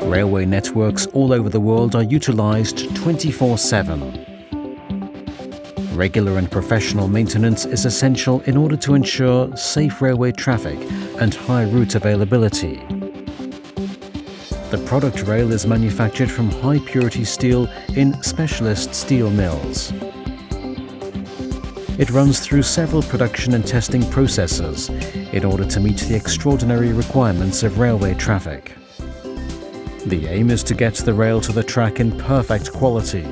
Railway networks all over the world are utilized 24/7. Regular and professional maintenance is essential in order to ensure safe railway traffic and high route availability. The product rail is manufactured from high-purity steel in specialist steel mills. It runs through several production and testing processes in order to meet the extraordinary requirements of railway traffic. The aim is to get the rail to the track in perfect quality.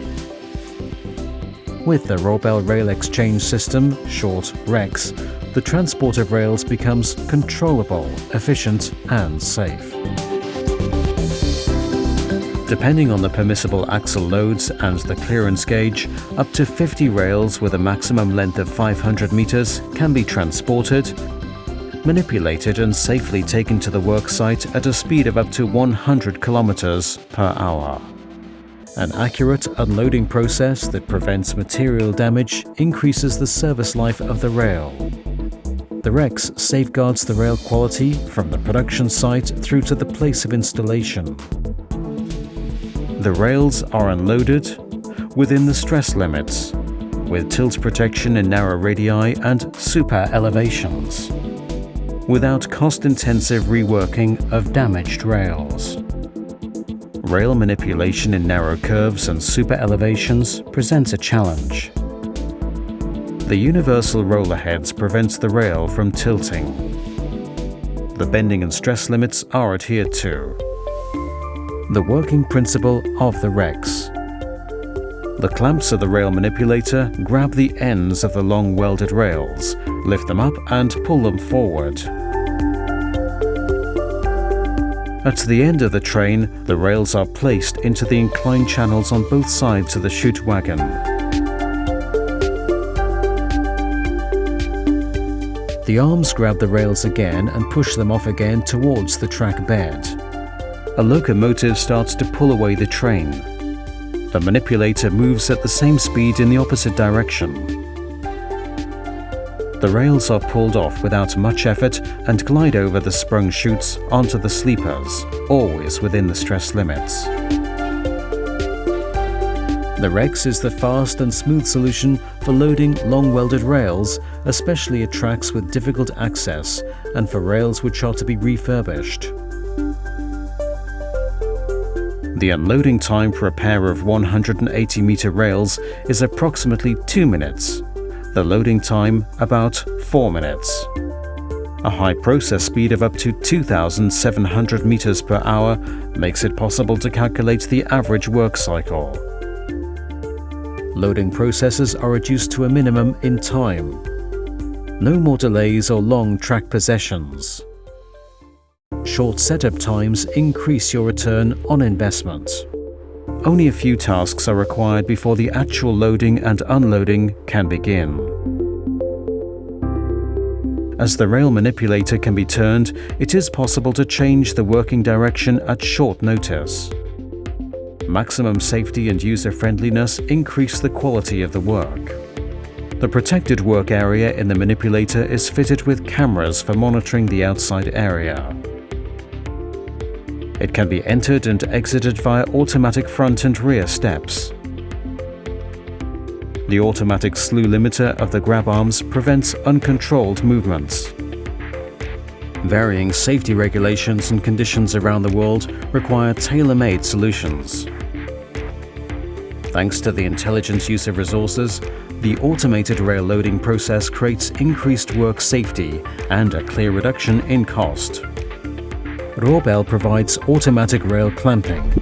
With the ROBEL Rail Exchange System, short REXS, the transport of rails becomes controllable, efficient and safe. Depending on the permissible axle loads and the clearance gauge, up to 50 rails with a maximum length of 500 meters can be transported, manipulated and safely taken to the work site at a speed of up to 100 kilometers per hour. An accurate unloading process that prevents material damage increases the service life of the rail. The REXS safeguards the rail quality from the production site through to the place of installation. The rails are unloaded within the stress limits, with tilt protection in narrow radii and super elevations, without cost-intensive reworking of damaged rails. Rail manipulation in narrow curves and super elevations presents a challenge. The universal roller heads prevents the rail from tilting. The bending and stress limits are adhered to. The working principle of the REXS. The clamps of the rail manipulator grab the ends of the long welded rails, lift them up and pull them forward. At the end of the train, the rails are placed into the inclined channels on both sides of the chute wagon. The arms grab the rails again and push them off again towards the track bed. A locomotive starts to pull away the train. The manipulator moves at the same speed in the opposite direction. The rails are pulled off without much effort and glide over the sprung chutes onto the sleepers, always within the stress limits. The REXS is the fast and smooth solution for loading long welded rails, especially at tracks with difficult access and for rails which are to be refurbished. The unloading time for a pair of 180-meter rails is approximately 2 minutes. The loading time about 4 minutes. A high process speed of up to 2,700 meters per hour makes it possible to calculate the average work cycle. Loading processes are reduced to a minimum in time. No more delays or long track possessions. Short setup times increase your return on investment. Only a few tasks are required before the actual loading and unloading can begin. As the rail manipulator can be turned, it is possible to change the working direction at short notice. Maximum safety and user-friendliness increase the quality of the work. The protected work area in the manipulator is fitted with cameras for monitoring the outside area. It can be entered and exited via automatic front and rear steps. The automatic slew limiter of the grab arms prevents uncontrolled movements. Varying safety regulations and conditions around the world require tailor-made solutions. Thanks to the intelligent use of resources, the automated rail loading process creates increased work safety and a clear reduction in cost. ROBEL provides automatic rail clamping,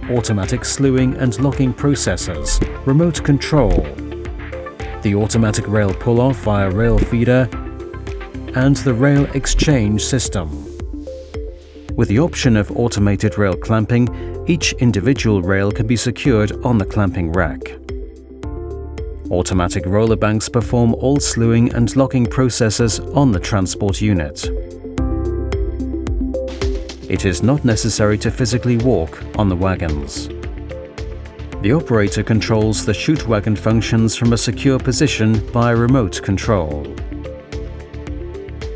automatic slewing and locking processes, remote control, the automatic rail pull-off via rail feeder, and the rail exchange system. With the option of automated rail clamping, each individual rail can be secured on the clamping rack. Automatic roller banks perform all slewing and locking processes on the transport unit. It is not necessary to physically walk on the wagons. The operator controls the chute wagon functions from a secure position by remote control.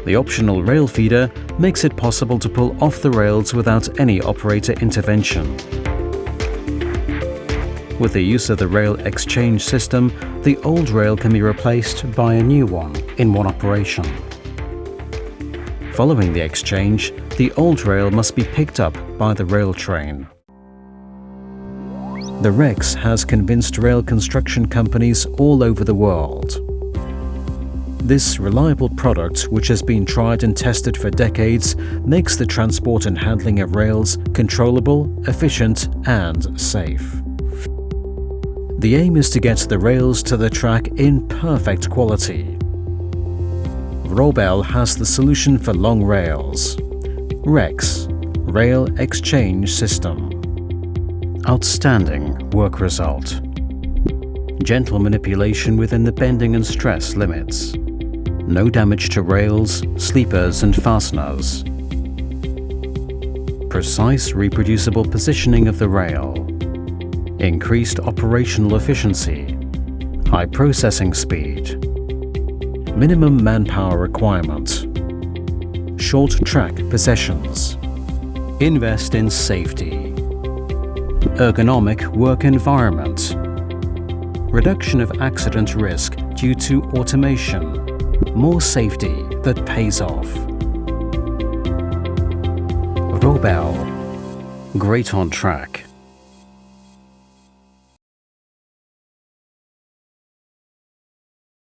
The optional rail feeder makes it possible to pull off the rails without any operator intervention. With the use of the rail exchange system, the old rail can be replaced by a new one in one operation. Following the exchange, the old rail must be picked up by the rail train. The REXS has convinced rail construction companies all over the world. This reliable product, which has been tried and tested for decades, makes the transport and handling of rails controllable, efficient and safe. The aim is to get the rails to the track in perfect quality. ROBEL has the solution for long rails. REXS Rail Exchange System. Outstanding work result. Gentle manipulation within the bending and stress limits. No damage to rails, sleepers and fasteners. Precise reproducible positioning of the rail. Increased operational efficiency. High processing speed. Minimum manpower requirement. Short track possessions. Invest in safety. Ergonomic work environment. Reduction of accident risk due to automation. More safety that pays off. ROBEL. Great on track.